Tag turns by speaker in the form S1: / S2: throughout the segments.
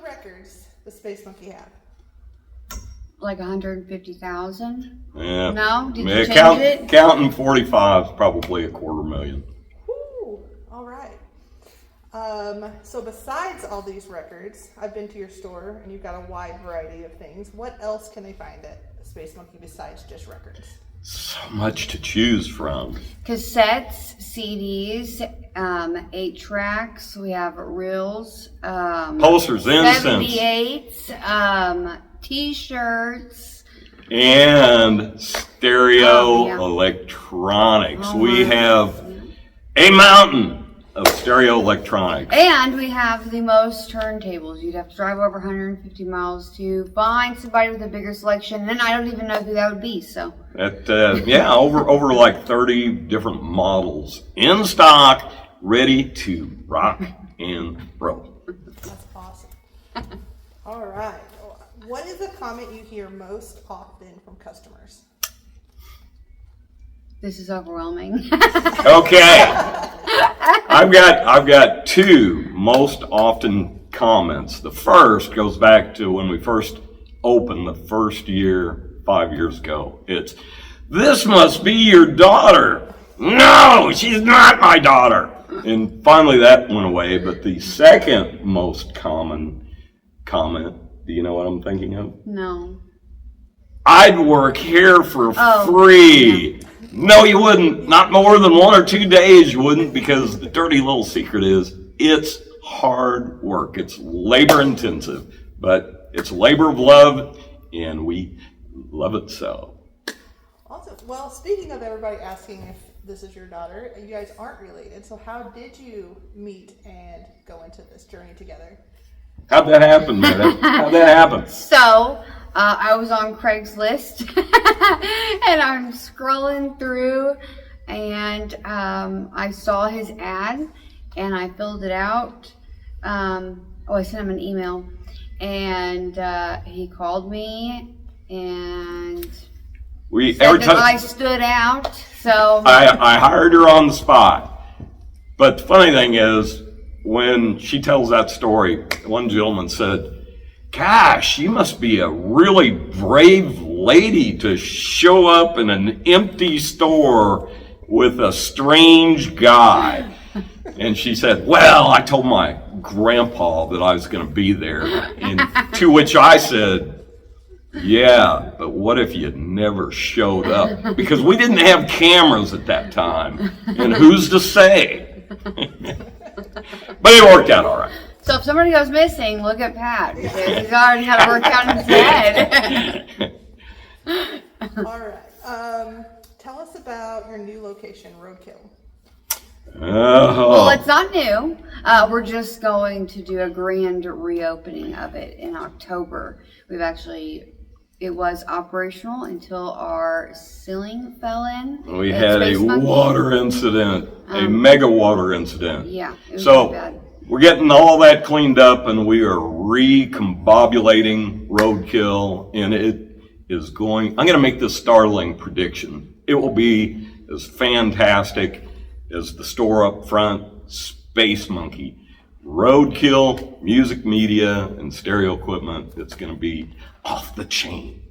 S1: records does Space Monkey have?
S2: Like 150,000?
S3: Yeah.
S2: No? Did you change it?
S3: Counting 45 is probably 250,000.
S1: Woo! All right. So besides all these records, I've been to your store and you've got a wide variety of things. What else can they find at Space Monkey besides just records?
S3: So much to choose from.
S2: Cassettes, CDs, 8-tracks. We have reels.
S3: Posters, incense.
S2: 78s, T-shirts.
S3: And stereo electronics.
S2: Oh,
S3: we have a mountain of stereo electronics.
S2: And we have the most turntables. You'd have to drive over 150 miles to find somebody with a bigger selection. And I don't even know who that would be, so.
S3: Over like 30 different models in stock, ready to rock and roll.
S1: That's awesome. All right. What is a comment you hear most often from customers?
S2: This is overwhelming.
S3: Okay. I've got two most often comments. The first goes back to when we first opened the first year, 5 years ago. It's, "This must be your daughter." "No, she's not my daughter." And finally that went away. But the second most common comment, do you know what I'm thinking of?
S2: No.
S3: "I'd work here for free."
S2: Yeah.
S3: No, you wouldn't. Not more than 1 or 2 days you wouldn't, because the dirty little secret is it's hard work. It's labor intensive, but it's labor of love, and we love it so.
S1: Awesome. Well, speaking of everybody asking if this is your daughter, you guys aren't related, so how did you meet and go into this journey together?
S3: How'd that happen, man? How'd that happen?
S2: So, I was on Craigslist and I'm scrolling through and I saw his ad and I filled it out. I sent him an email and he called me and said that I stood out. So
S3: I hired her on the spot. But the funny thing is, when she tells that story, one gentleman said, "Gosh, you must be a really brave lady to show up in an empty store with a strange guy." And she said, "Well, I told my grandpa that I was going to be there." And to which I said, "Yeah, but what if you never showed up?" Because we didn't have cameras at that time. And who's to say? But it worked out all right.
S2: So if somebody goes missing, look at Pat, because he's already had it worked out in his head.
S1: All right. Tell us about your new location, Roadkill.
S2: Well, it's not new. We're just going to do a grand reopening of it in October. It was operational until our ceiling fell in.
S3: We had a water incident, a mega water incident.
S2: Yeah, it was
S3: so
S2: really bad.
S3: We're getting all that cleaned up, and we are recombobulating Roadkill, and it is going. I'm going to make this startling prediction. It will be as fantastic as the store up front, Space Monkey. Roadkill, music media, and stereo equipment. It's going to be off the chain.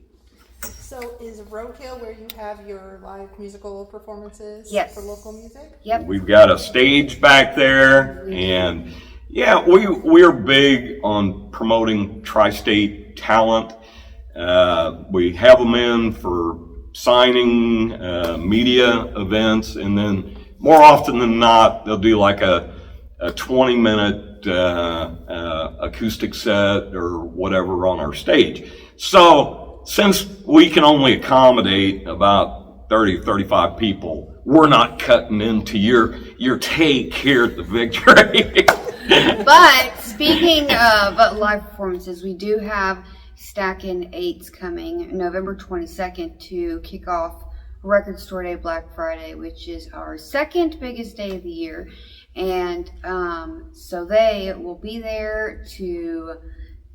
S1: So is Roadkill where you have your live musical performances
S2: Yes.
S1: for local music?
S2: Yep.
S3: We've got a stage back there, and yeah, we're big on promoting tri-state talent. We have them in for signing, media events, and then more often than not, they'll do like a 20-minute acoustic set or whatever on our stage. So since we can only accommodate about 30, 35 people, we're not cutting into your take here at the Victory.
S2: But speaking of live performances, we do have Stackin' Eights coming November 22nd to kick off Record Store Day Black Friday, which is our second biggest day of the year. And so they will be there to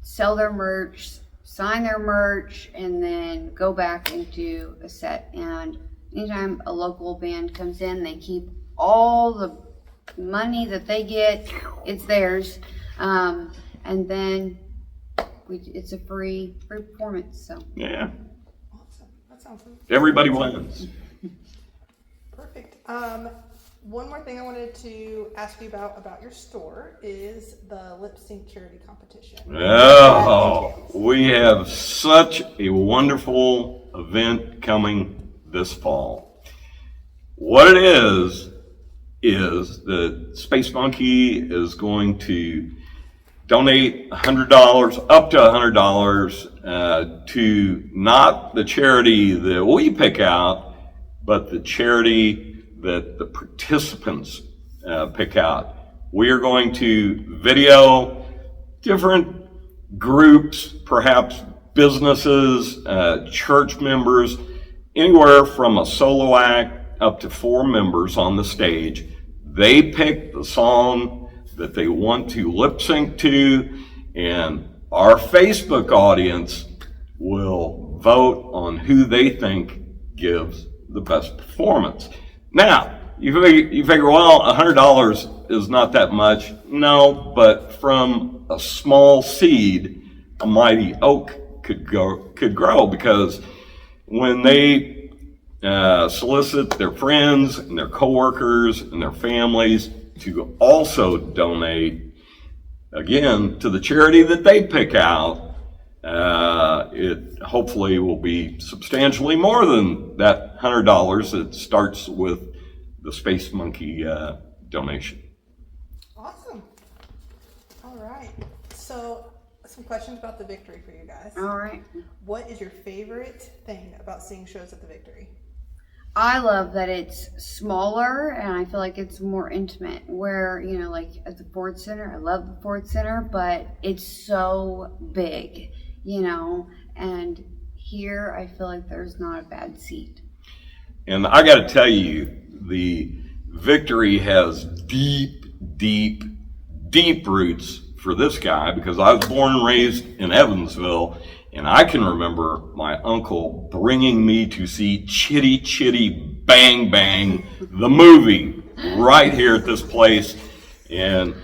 S2: sell their merch, sign their merch, and then go back into a set. And anytime a local band comes in, they keep all the money that they get, it's theirs. And then It's a free performance. So
S3: Yeah.
S1: Awesome. That sounds good.
S3: Everybody wins.
S1: Perfect. One more thing I wanted to ask you about your store is the lip sync charity competition.
S3: Oh, we have such a wonderful event coming this fall. What it is the Space Monkey is going to donate $100, up to $100, to not the charity that we pick out, but the charity that the participants pick out. We are going to video different groups, perhaps businesses, church members, anywhere from a solo act up to 4 members on the stage. They pick the song that they want to lip sync to, and our Facebook audience will vote on who they think gives the best performance. Now, you figure, well, $100 is not that much. No, but from a small seed, a mighty oak could grow, because when they solicit their friends and their coworkers and their families to also donate, again, to the charity that they pick out, it hopefully will be substantially more than that $100. It starts with the Space Monkey donation.
S1: Awesome. All right. So, some questions about the Victory for you guys.
S2: all right.
S1: What is your favorite thing about seeing shows at the Victory?
S2: I love that it's smaller, and I feel like it's more intimate. Where, like at the Ford Center, I love the Ford Center, but it's so big, and here I feel like there's not a bad seat.
S3: And I got to tell you, the Victory has deep, deep, deep roots for this guy, because I was born and raised in Evansville, and I can remember my uncle bringing me to see Chitty Chitty Bang Bang, the movie, right here at this place. And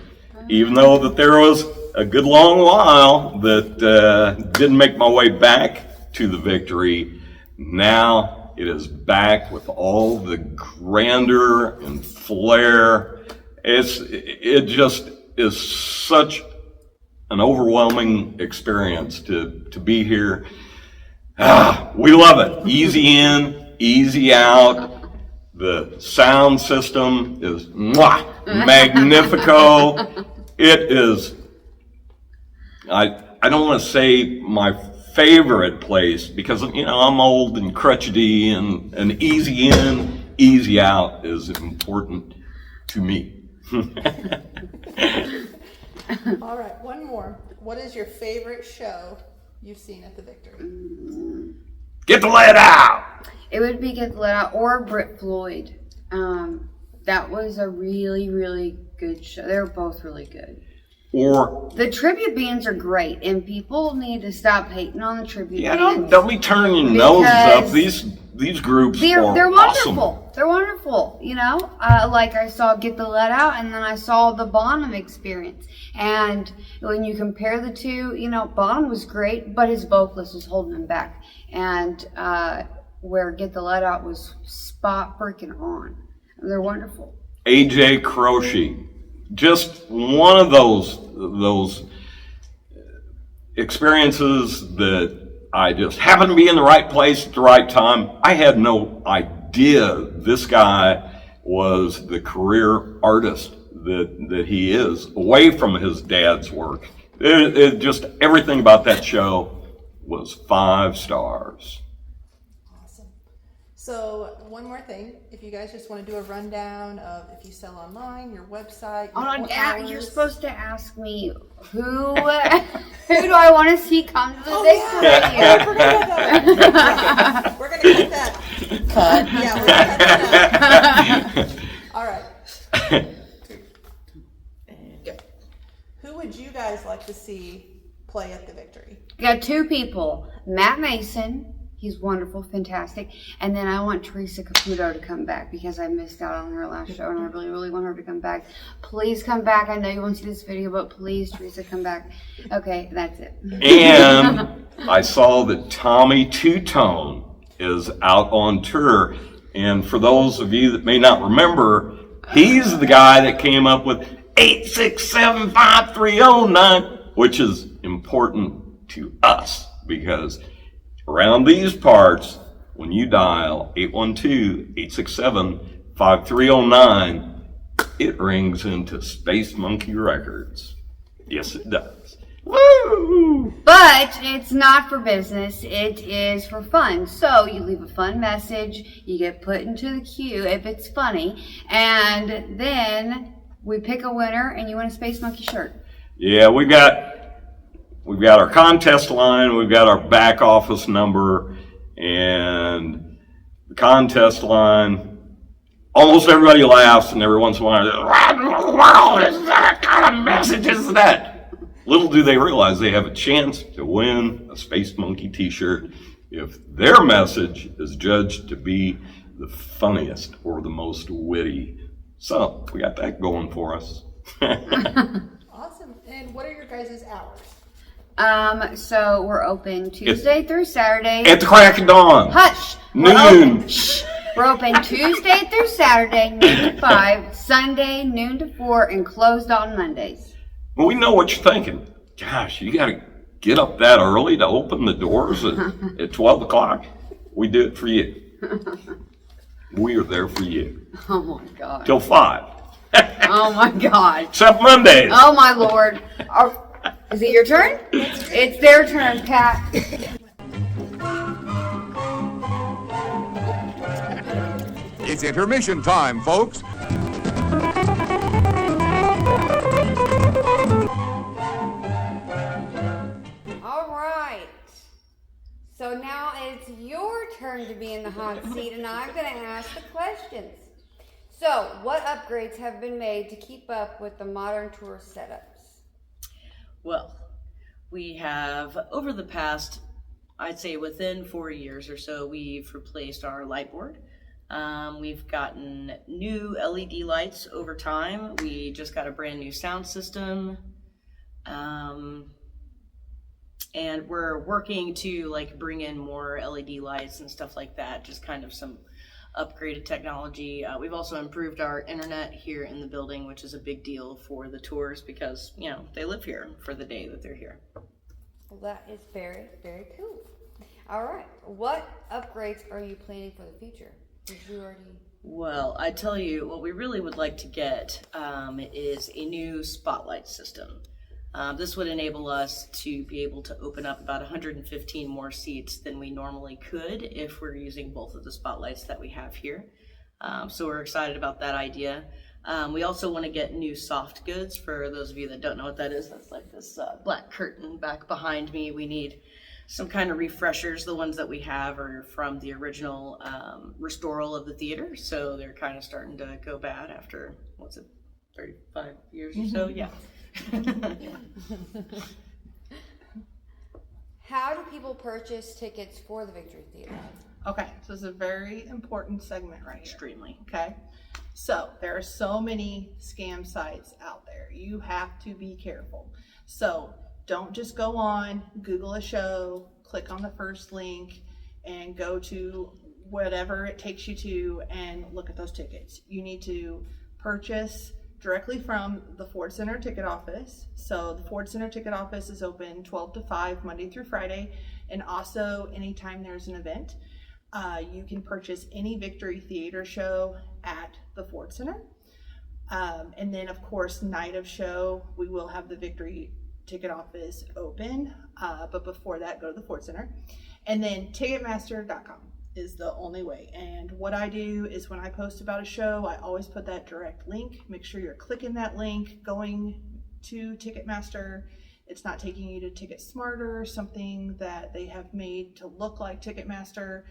S3: even though that there was a good long while that didn't make my way back to the Victory, now it is back with all the grandeur and flair. It just is such an overwhelming experience to be here. We love it. Easy in, easy out. The sound system is magnifico. It is, I don't want to say my favorite place, because I'm old and crotchety, and easy in, easy out is important to me.
S1: All right, one more. What is your favorite show you've seen at the Victory?
S3: Get the lead out!
S2: It would be Get the Let Out or Brit Floyd. That was a really, really good show. They were both really good.
S3: Or
S2: the tribute bands are great, and people need to stop hating on the tribute bands.
S3: Don't be turning your noses up. These groups
S2: they're
S3: awesome.
S2: wonderful. They're wonderful. Like I saw Get the Let Out, and then I saw the Bonham Experience. And when you compare the two, Bonham was great, but his vocalist was holding him back. And where Get the Let Out was spot freaking on. They're wonderful.
S3: AJ Croce, just one of those experiences that I just happened to be in the right place at the right time. I had no idea this guy was the career artist that he is, away from his dad's work. It just, everything about that show was 5 stars.
S1: Awesome. So one more thing, if you guys just want to do a rundown of if you sell online, your website,
S2: you're supposed to ask me who do I want to see come to the Victory?
S1: Yeah, we're gonna cut that. Cut. Yeah, we're gonna cut that out. All right. Who would you guys like to see play at the Victory?
S2: We got 2 people, Matt Mason He's wonderful, fantastic. And then I want Teresa Caputo to come back because I missed out on her last show and I really, really want her to come back. Please come back. I know you won't see this video, but please, Teresa, come back. Okay, that's it.
S3: And I saw that Tommy Two-Tone is out on tour. And for those of you that may not remember, he's the guy that came up with 8675309, which is important to us because around these parts, when you dial 812-867-5309, it rings into Space Monkey Records. Yes, it does. Woo!
S2: But it's not for business. It is for fun. So you leave a fun message. You get put into the queue if it's funny. And then we pick a winner and you win a Space Monkey shirt.
S3: Yeah, we've got our contest line, we've got our back office number, and the contest line, almost everybody laughs, and every once in a while, what in the world is that? What kind of message is that? Little do they realize they have a chance to win a Space Monkey t-shirt if their message is judged to be the funniest or the most witty. So, we got that going for us.
S1: Awesome. And what are your guys' hours?
S2: So we're open Tuesday through Saturday.
S3: At the crack of dawn.
S2: Hush!
S3: Noon.
S2: We're open Tuesday through Saturday, noon to 5, Sunday, noon to 4, and closed on Mondays.
S3: Well, we know what you're thinking. Gosh, you got to get up that early to open the doors at 12 o'clock. We do it for you. We are there for you.
S2: Oh my God.
S3: Till 5.
S2: Oh my God.
S3: Except Mondays.
S2: Oh my Lord. Is it your turn? It's their turn, Pat.
S4: It's intermission time, folks.
S2: All right. So now it's your turn to be in the hot seat, and I'm going to ask the questions. So, what upgrades have been made to keep up with the modern tour setups?
S5: Well, we have, over the past, I'd say within 4 years or so, we've replaced our light board. We've gotten new LED lights over time. We just got a brand new sound system. And we're working to bring in more LED lights and stuff like that, just kind of some upgraded technology. We've also improved our internet here in the building, which is a big deal for the tours because, they live here for the day that they're here.
S2: Well, that is very, very cool. All right. What upgrades are you planning for the future?
S5: Well, I tell you, what we really would like to get is a new spotlight system. This would enable us to be able to open up about 115 more seats than we normally could if we're using both of the spotlights that we have here. So we're excited about that idea. We also want to get new soft goods. For those of you that don't know what that is, that's like this black curtain back behind me. We need some kind of refreshers. The ones that we have are from the original restoral of the theater, so they're kind of starting to go bad after, 35 years or so? Yeah.
S2: How do people purchase tickets for the Victory Theater?
S1: Okay, so this is a very important segment right here.
S5: Extremely.
S1: Okay, so there are so many scam sites out there. You have to be careful. So don't just go on, Google a show, click on the first link, and go to whatever it takes you to and look at those tickets. You need to purchase directly from the Ford Center ticket office. So the Ford Center ticket office is open 12 to 5 Monday through Friday, and also anytime there's an event. You can purchase any Victory Theater show at the Ford Center. And then of course, night of show, we will have the Victory ticket office open, but before that, go to the Ford Center. And then Ticketmaster.com is the only way. And what I do is when I post about a show, I always put that direct link. Make sure you're clicking that link, going to Ticketmaster. It's not taking you to Ticket Smarter, something that they have made to look like Ticketmaster.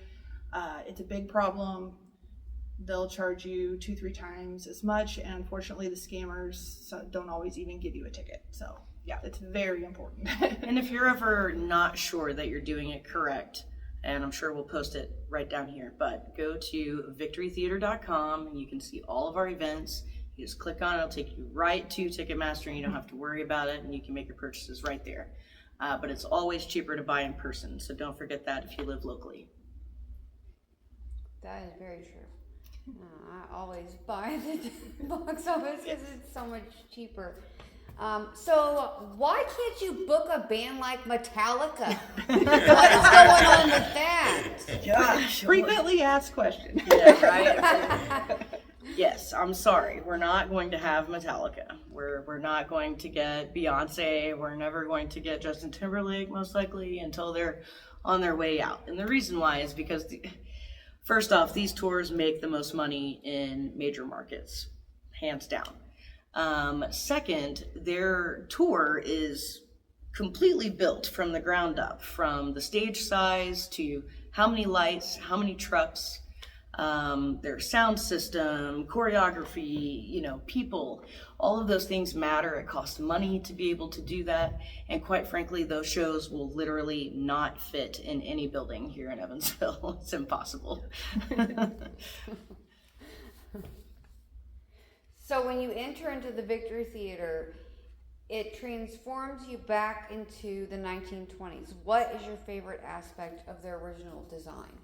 S1: It's a big problem. They'll charge you 2-3 times as much, and unfortunately the scammers don't always even give you a ticket. So yeah, it's very important.
S5: And if you're ever not sure that you're doing it correct, and I'm sure we'll post it right down here. But go to victorytheater.com and you can see all of our events. You just click on it, it'll take you right to Ticketmaster, and you don't have to worry about it, and you can make your purchases right there. But it's always cheaper to buy in person, so don't forget that if you live locally.
S2: That is very true. I always buy the box office because it's so much cheaper. So why can't you book a band like Metallica? What is going on with that?
S5: Gosh.
S1: Frequently asked question.
S5: Yeah, right? Yes, I'm sorry. We're not going to have Metallica. We're not going to get Beyonce. We're never going to get Justin Timberlake, most likely, until they're on their way out. And the reason why is because, first off, these tours make the most money in major markets, hands down. Second, their tour is completely built from the ground up, from the stage size to how many lights, how many trucks, their sound system, choreography, people, all of those things matter. It costs money to be able to do that. And quite frankly, those shows will literally not fit in any building here in Evansville. It's impossible.
S2: So when you enter into the Victory Theater, it transforms you back into the 1920s. What is your favorite aspect of their original design?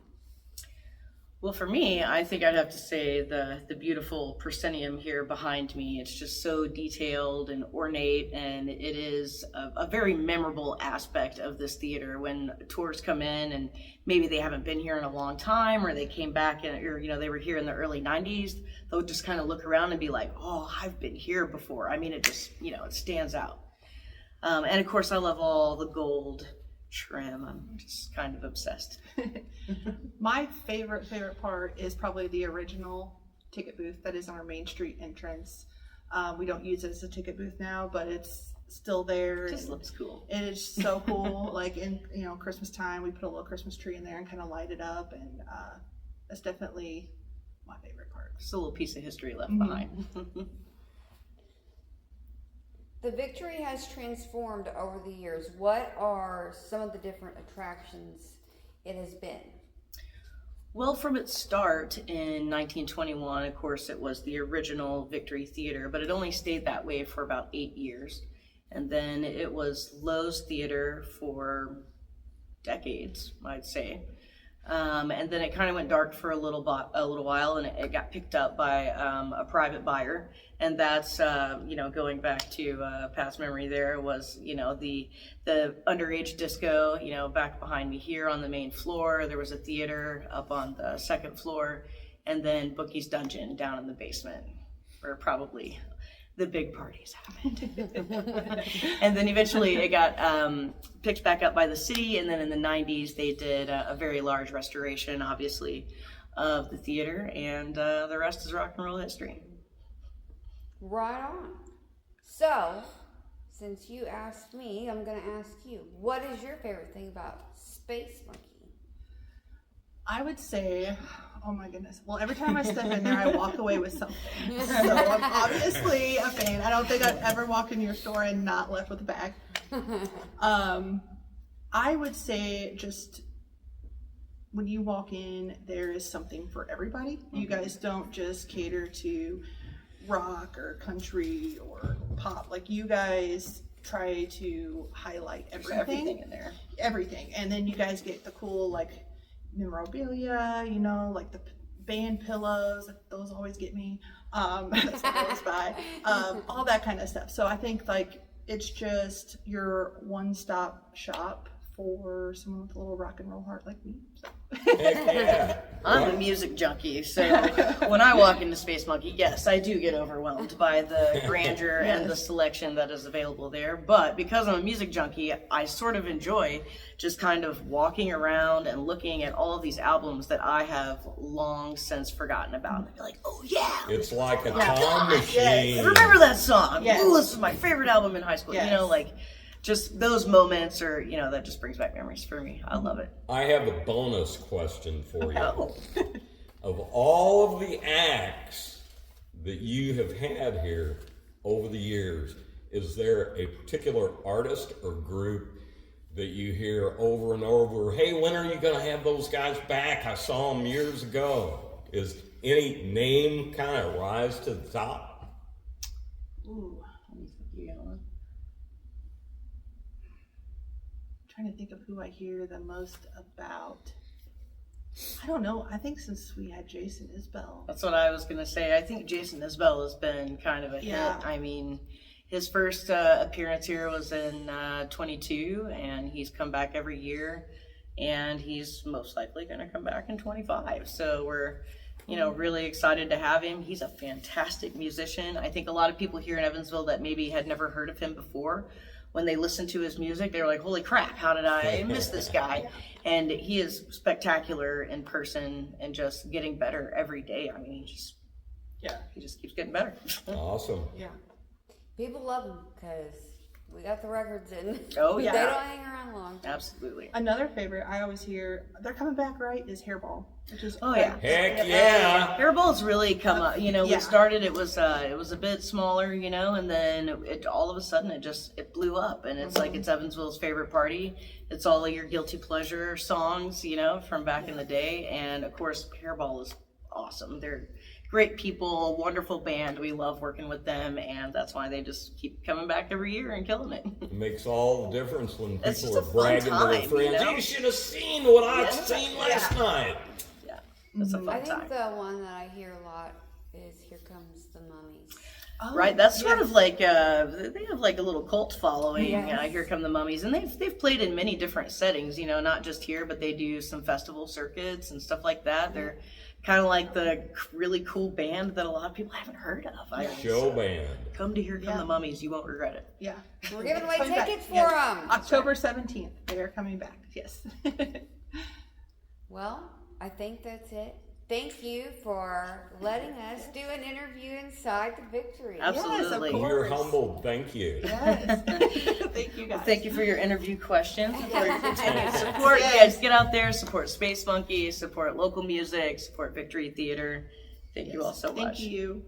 S5: Well, for me, I think I'd have to say the beautiful proscenium here behind me. It's just so detailed and ornate, and it is a very memorable aspect of this theater. When tours come in and maybe they haven't been here in a long time, or they came back or they were here in the early 90s, they'll just kind of look around and be like, oh, I've been here before. I mean, it just, it stands out. And of course, I love all the gold trim. I'm just kind of obsessed.
S1: My favorite part is probably the original ticket booth that is on our Main Street entrance. We don't use it as a ticket booth now, but it's still there.
S5: It just looks cool.
S1: It is so cool. Like in Christmas time, we put a little Christmas tree in there and kind of light it up, and that's definitely my favorite part.
S5: Just a little piece of history left behind.
S2: The Victory has transformed over the years. What are some of the different attractions it has been?
S5: Well, from its start in 1921, of course, it was the original Victory Theater, but it only stayed that way for about 8 years. And then it was Lowe's Theater for decades, I'd say. And then it kind of went dark for a little while, and it got picked up by a private buyer. And that's, going back to past memory there was, the underage disco, back behind me here on the main floor. There was a theater up on the second floor, and then Bookie's Dungeon down in the basement, where probably the big parties happened. And then eventually it got picked back up by the city, and then in the 90s they did a very large restoration, obviously, of the theater, and the rest is rock and roll history.
S2: Right on. So, since you asked me, I'm going to ask you, what is your favorite thing about Space Monkey?
S1: I would say, oh my goodness. Well, every time I step in there, I walk away with something. So I'm obviously a fan. I don't think I've ever walked into your store and not left with a bag. I would say just when you walk in, there is something for everybody. You guys don't just cater to rock or country or pop. Like, you guys try to highlight everything.
S5: There's everything in there.
S1: Everything. And then you guys get the cool, memorabilia, like the band pillows. Those always get me. That's what I always buy. All that kind of stuff. So I think, it's just your one-stop shop for someone with a little rock and roll heart like me. So.
S3: Yeah.
S5: I'm a music junkie, so when I walk into Space Monkey, yes, I do get overwhelmed by the grandeur and the selection that is available there. But because I'm a music junkie, I sort of enjoy just kind of walking around and looking at all of these albums that I have long since forgotten about. And be like, oh yeah!
S3: It's like a time machine.
S5: Yes. Remember that song?
S1: Yes.
S5: Ooh, this is my favorite album in high school.
S1: Yes.
S5: Just those moments are, that just brings back memories for me. I love it.
S3: I have a bonus question for you.
S5: Oh.
S3: Of all of the acts that you have had here over the years, is there a particular artist or group
S6: that you hear over and over. Hey, when are you going to have those guys back? I saw them years ago. Is any name kind of rise to the top?
S1: Ooh,
S5: You got one?
S1: trying to think of who I hear the most about. I don't know. I think since we had Jason Isbell.
S5: That's what I was gonna say. I think Jason Isbell has been kind of a
S1: Yeah.
S5: hit. I mean, his first appearance here was in 22, and he's come back every year, and he's most likely gonna come back in 25. So we're, really excited to have him. He's a fantastic musician. I think a lot of people here in Evansville that maybe had never heard of him before, when they listened to his music, they were like, holy crap, how did I miss this guy? And he is spectacular in person and just getting better every day. I mean, he just keeps getting better.
S6: Awesome.
S1: Yeah.
S7: People love them because we got the records and
S5: Oh, yeah.
S7: they don't hang around long.
S5: Absolutely.
S1: Another favorite I always hear, they're coming back, right, is Hairball. Which is
S5: Oh, yeah.
S6: Heck yeah.
S5: Hairball's really come up.
S1: Yeah.
S5: We started, it was a bit smaller, and then it all of a sudden it blew up, and it's like it's Evansville's favorite party. It's all of your guilty pleasure songs, from back in the day, and of course Hairball is awesome. They're great people, wonderful band. We love working with them, and that's why they just keep coming back every year and killing it.
S6: It makes all the difference when
S5: It's
S6: people
S5: just
S6: are
S5: a fun
S6: bragging to their
S5: time,
S6: friends. You should have seen what I'd
S5: Yeah.
S6: seen last night.
S5: Yeah, it's a fun
S7: I think
S5: time.
S7: the one that I hear a lot is Here Comes the Mummies.
S5: Right, that's sort of like they have like a little cult following. Here Come the Mummies, and they've played in many different settings. Not just here, but they do some festival circuits and stuff like that. They're kind of like the really cool band that a lot of people haven't heard of.
S6: Show band.
S5: Come to Here Come the Mummies, you won't regret it.
S1: Yeah.
S7: We're giving away
S1: Coming back.
S7: tickets for
S1: Yes.
S7: them.
S1: October 17th. They are coming back. Yes.
S7: Well, I think that's it. Thank you for letting us do an interview inside the Victory.
S5: Absolutely.
S1: course.
S6: You're humbled. Thank you.
S1: Yes. Thank you guys.
S5: Thank you for your interview questions and for your continued support. You guys get out there, support Space Monkey, support local music, support Victory Theater. Thank you all so much.
S1: Thank you.